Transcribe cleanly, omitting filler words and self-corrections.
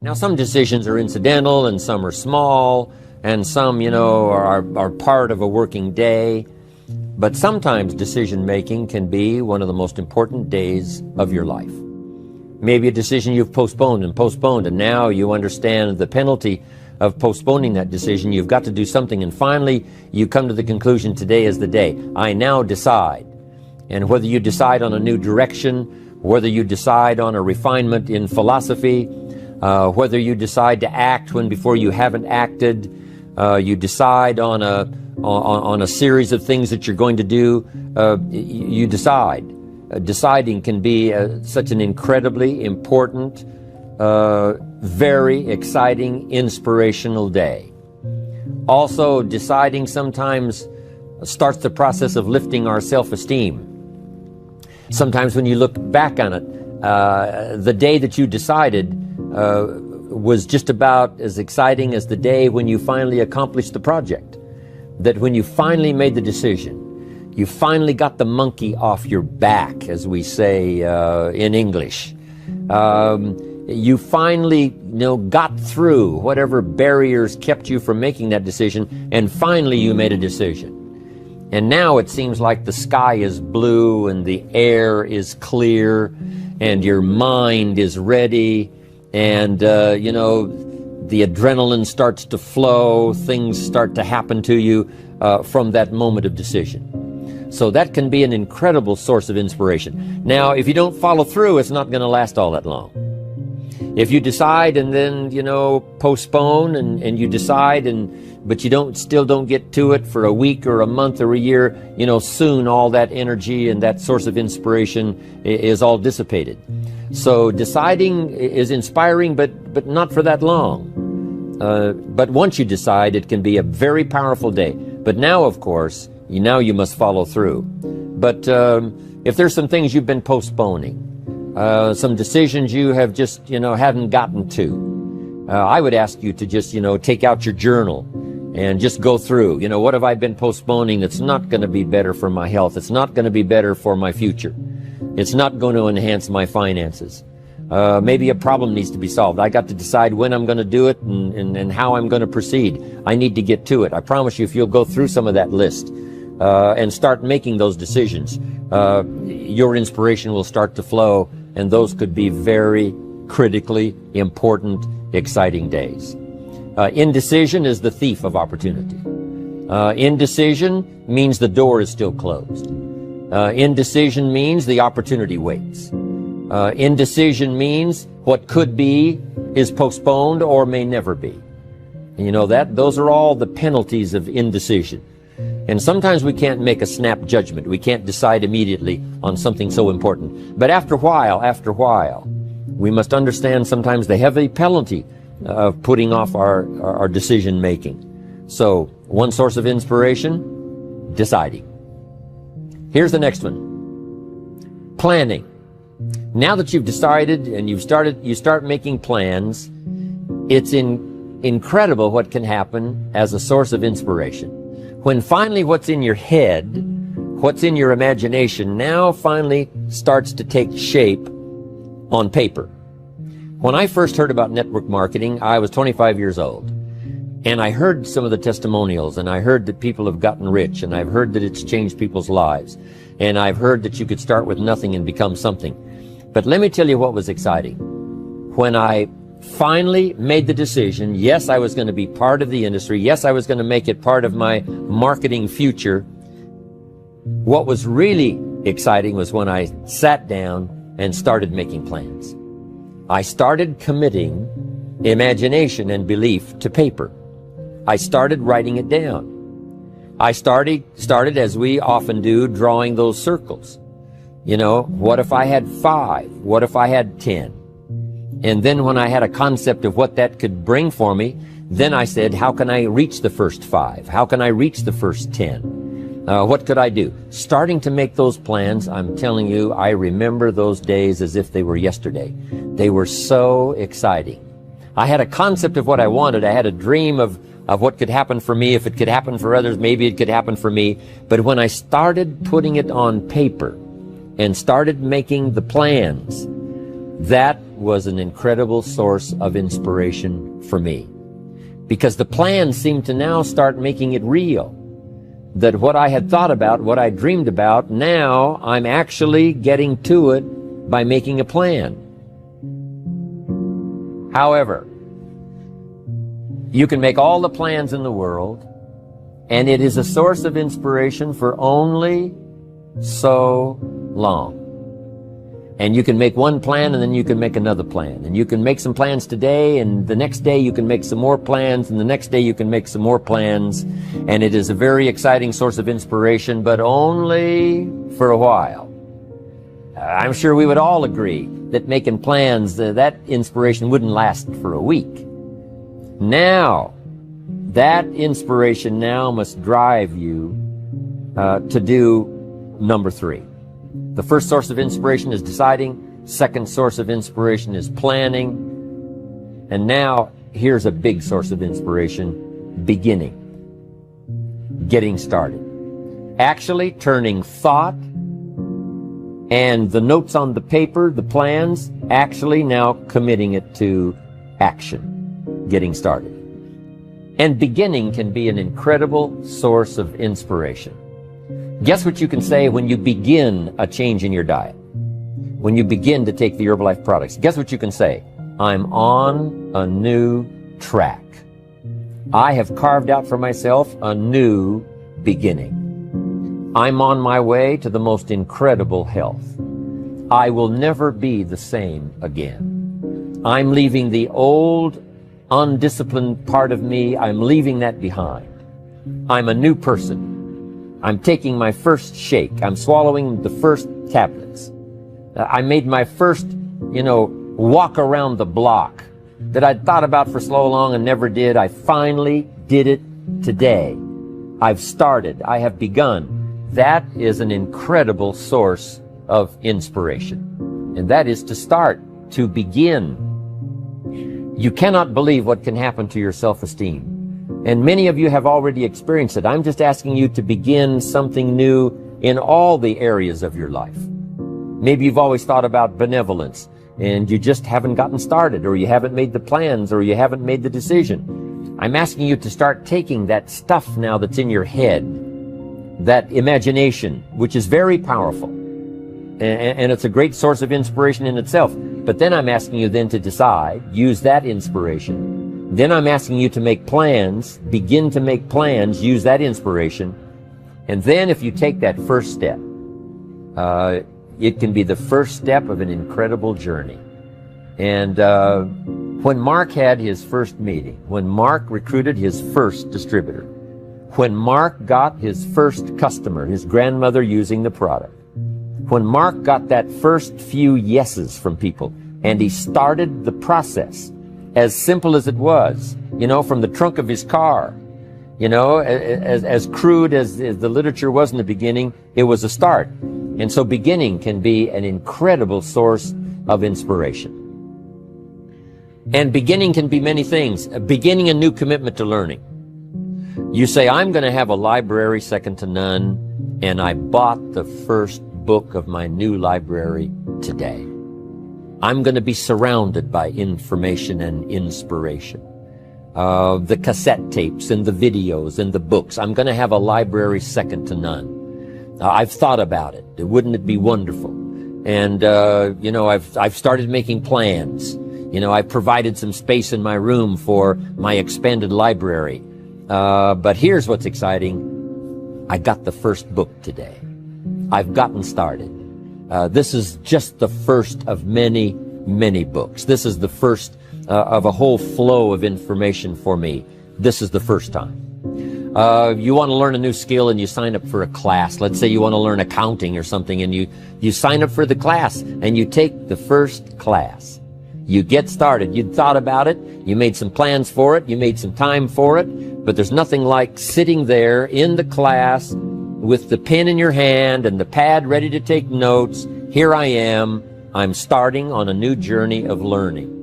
Now, some decisions are incidental and some are small and some, are part of a working day. But sometimes decision-making can be one of the most important days of your life. Maybe a decision you've postponed, and now you understand the penalty of postponing that decision. You've got to do something, and finally you come to the conclusion, today is the day. I now decide. And whether you decide on a new direction, whether you decide on a refinement in philosophy, whether you decide to act when before you haven't acted, you decide on a series of things that you're going to do, you decide. Deciding can be such an incredibly important, very exciting, inspirational day. Also, deciding sometimes starts the process of lifting our self-esteem. Sometimes when you look back on it, the day that you decided was just about as exciting as the day when you finally accomplished the project. That when you finally made the decision, you finally got the monkey off your back, as we say in English. You finally got through whatever barriers kept you from making that decision, and finally you made a decision. And now it seems like the sky is blue and the air is clear and your mind is ready, and the adrenaline starts to flow, things start to happen to you from that moment of decision. So that can be an incredible source of inspiration. Now, if you don't follow through, it's not going to last all that long. If you decide and then, postpone and you decide, but you still don't get to it for a week or a month or a year, soon all that energy and that source of inspiration is all dissipated. So deciding is inspiring, but not for that long. But once you decide, it can be a very powerful day. But now, of course, now you must follow through. But if there's some things you've been postponing, some decisions you have just, haven't gotten to, I would ask you to just, take out your journal and just go through, what have I been postponing that's not going to be better for my health? It's not going to be better for my future. It's not going to enhance my finances. Maybe a problem needs to be solved. I got to decide when I'm going to do it and how I'm going to proceed. I need to get to it. I promise you, if you'll go through some of that list and start making those decisions, your inspiration will start to flow, and those could be very critically important, exciting days. Indecision is the thief of opportunity. Indecision means the door is still closed. Indecision means the opportunity waits. Indecision means what could be is postponed or may never be. And those are all the penalties of indecision. And sometimes we can't make a snap judgment. We can't decide immediately on something so important. But after a while, we must understand sometimes the heavy penalty of putting off our decision making. So, one source of inspiration, deciding. Here's the next one. Planning. Now that you've decided and you start making plans, it's incredible what can happen as a source of inspiration. When finally what's in your head, what's in your imagination, now finally starts to take shape on paper. When I first heard about network marketing, I was 25 years old. And I heard some of the testimonials, and I heard that people have gotten rich, and I've heard that it's changed people's lives. And I've heard that you could start with nothing and become something. But let me tell you what was exciting. When I finally made the decision, yes, I was going to be part of the industry, yes, I was going to make it part of my marketing future, what was really exciting was when I sat down and started making plans. I started committing imagination and belief to paper. I started writing it down. I started, as we often do, drawing those circles. What if I had 5? What if I had 10? And then when I had a concept of what that could bring for me, then I said, how can I reach the first 5? How can I reach the first 10? What could I do? Starting to make those plans, I'm telling you, I remember those days as if they were yesterday. They were so exciting. I had a concept of what I wanted. I had a dream of what could happen for me. If it could happen for others, maybe it could happen for me. But when I started putting it on paper and started making the plans, that was an incredible source of inspiration for me, because the plan seemed to now start making it real. That what I had thought about, what I dreamed about, now I'm actually getting to it by making a plan. However, you can make all the plans in the world, and it is a source of inspiration for only so long. And you can make one plan, and then you can make another plan. And you can make some plans today, and the next day you can make some more plans, and the next day you can make some more plans. And it is a very exciting source of inspiration, but only for a while. I'm sure we would all agree that making plans, that inspiration wouldn't last for a week. Now, that inspiration now must drive you to do number 3. The first source of inspiration is deciding. Second source of inspiration is planning. And now, here's a big source of inspiration: beginning. Getting started. Actually turning thought and the notes on the paper, the plans, actually now committing it to action. Getting started. And beginning can be an incredible source of inspiration. Guess what you can say when you begin a change in your diet? When you begin to take the Herbalife products, guess what you can say? I'm on a new track. I have carved out for myself a new beginning. I'm on my way to the most incredible health. I will never be the same again. I'm leaving the old, undisciplined part of me. I'm leaving that behind. I'm a new person. I'm taking my first shake. I'm swallowing the first tablets. I made my first, walk around the block that I'd thought about for so long and never did. I finally did it today. I've started. I have begun. That is an incredible source of inspiration. And that is to start, to begin. You cannot believe what can happen to your self-esteem. And many of you have already experienced it. I'm just asking you to begin something new in all the areas of your life. Maybe you've always thought about benevolence, and you just haven't gotten started, or you haven't made the plans, or you haven't made the decision. I'm asking you to start taking that stuff now that's in your head, that imagination, which is very powerful, and it's a great source of inspiration in itself. But then I'm asking you then to decide, use that inspiration. Then I'm asking you to make plans, begin to make plans, use that inspiration. And then if you take that first step, it can be the first step of an incredible journey. And when Mark had his first meeting, when Mark recruited his first distributor, when Mark got his first customer, his grandmother using the product, when Mark got that first few yeses from people, and he started the process, as simple as it was, from the trunk of his car, as crude as the literature was in the beginning, it was a start. And so beginning can be an incredible source of inspiration. And beginning can be many things. Beginning a new commitment to learning. You say, I'm going to have a library second to none, and I bought the first book of my new library today. I'm going to be surrounded by information and inspiration. The cassette tapes and the videos and the books. I'm going to have a library second to none. I've thought about it. Wouldn't it be wonderful? And, I've started making plans. I've provided some space in my room for my expanded library. But here's what's exciting. I got the first book today. I've gotten started. This is just the first of many, many books. This is the first of a whole flow of information for me. This is the first time. You want to learn a new skill and you sign up for a class. Let's say you want to learn accounting or something, and you sign up for the class and you take the first class. You get started. You'd thought about it. You made some plans for it. You made some time for it. But there's nothing like sitting there in the class with the pen in your hand and the pad ready to take notes. Here I am. I'm starting on a new journey of learning.